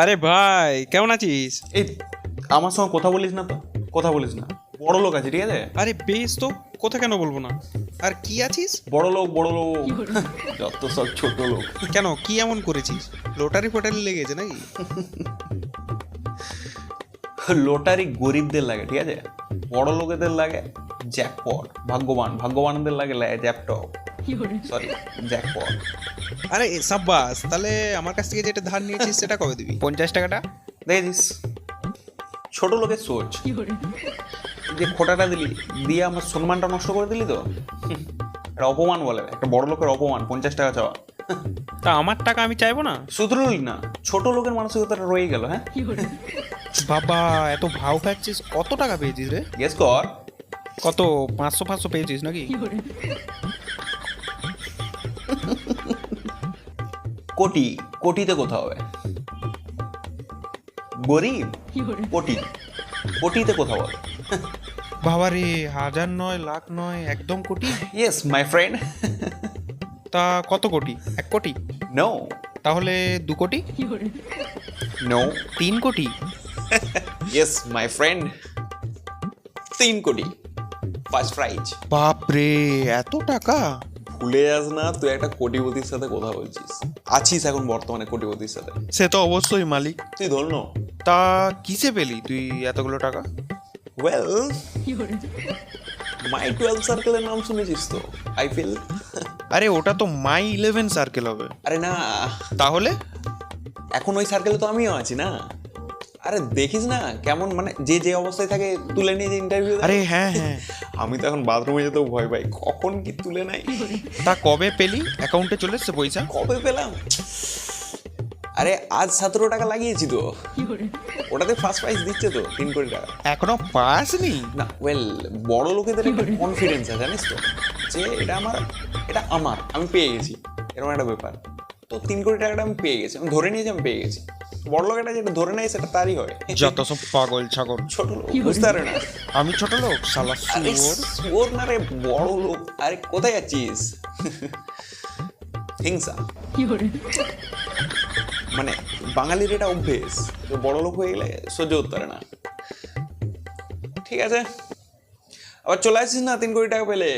আরে ভাই কেমন আছিস? এই আমার সঙ্গে কথা বলিস না তো, কথা বলিস না। বড় লোক আছে, ঠিক আছে? আরে বেশ তো, কথা কেন বলবো না। আর কি আছিস? বড় লোক বড় লোক যত সব ছোট লোক। কেন, কি এমন করেছিস? লটারি ফটারি লেগেছে নাকি? লটারি গরিবদের লাগে, ঠিক আছে? বড় লোকেদের লাগে জ্যাকপট, ভাগ্যবানদের লাগে ল্যাপটপ, সরি জ্যাকপট। আরে সাব্বাস, তাহলে আমার কাছ থেকে যেটা ধার নিয়েছিস সেটা কবে দিবি? 50 টাকাটা? দেখেছিস ছোট লোকের সোচ, যে খোটাটা দিলি দিয়ে আমার সম্মানটা নষ্ট করে দিলি তো। এটা অপমান বলে, একটা বড় লোকের অপমান 50 টাকা চাওয়া। তা আমার টাকা আমি চাইবো না? শুধরলি না, ছোট লোকের মানসিকতাটা রয়ে গেল। হ্যাঁ বাবা, এত ভাও খাচ্ছিস। কত টাকা পেয়েছিস রে? গেস কর। কত, 500 পেয়েছিস নাকি? কোটি, কোটিতে কোথাও হবে? গরিব কোটি, কোটিতে কোথাও হবে? বাবা রে, হাজার নয়, লাখ নয়, একদম কোটি? Yes my friend. তা কত কোটি? 1 কোটি? নো তাহলে 2 কোটি? নো 3 কোটি? ইয়েস মাই ফ্রেন্ড, 3 কোটি ফার্স্ট প্রাইজ। বাপ রে, এত টাকা! ভুলে যাস না, তুই একটা কোটিপতির সাথে কথা বলছিস, আছিস এখন বর্তমানে কোটিপতির সাথে। সে তো অবশ্যই মালিক। তুই ধন্য। তা কিসে পেলি তুই এতগুলো টাকা? ওয়েল, মাই 12 সার্কেলের নাম শুনেছিস তো? আইপিএল। আরে ওটা তো মাই 11 সার্কেল হবে। আরে না, তাহলে? এখন ওই সার্কেলে তো আমিও আছি না। আরে দেখিস না কেমন, মানে যে যে অবস্থায় থাকে তুলে নিয়ে যে ইন্টারভিউ। আরে হ্যাঁ হ্যাঁ। আমি তো এখন বাথরুমে যেতেও ভয় পাই, কখন কি তুলে নাই। তা কবে পেলি? অ্যাকাউন্টে চলে এসছে পয়সা? কবে পেলাম? আরে আজ 17 টাকা লাগিয়েছি তো, ওটাতে ফার্স্ট প্রাইজ দিচ্ছে তো 3 কোটি টাকা। এখনো পাসনি? না ওয়েল, বড় লোকেদের একটা কনফিডেন্স আছে জানিস তো, যে এটা আমার আমি পেয়ে গেছি, এরকম একটা ব্যাপার। তো 3 কোটি টাকাটা আমি পেয়ে গেছি, আমি ধরে নিয়েছি আমি পেয়ে গেছি। বড় লোকেরা যেটা ধরে নেয় সেটা তারই হয়। যত সব পাগল ছাগল। ছোট লোক বুঝতে পারে না। আমি ছোট লোক শালা আরে শুয়োর। শুয়োর না রে, বড় লোক। আরে কোথায় যাচ্ছিস? হিংসা, মানে বাঙালির এটা অভ্যেস, তো বড় লোক হয়ে গেলে সহ্য করতে পারে না। ঠিক আছে, আবার চলে আসিস না 3 কোটি টাকা পেলে।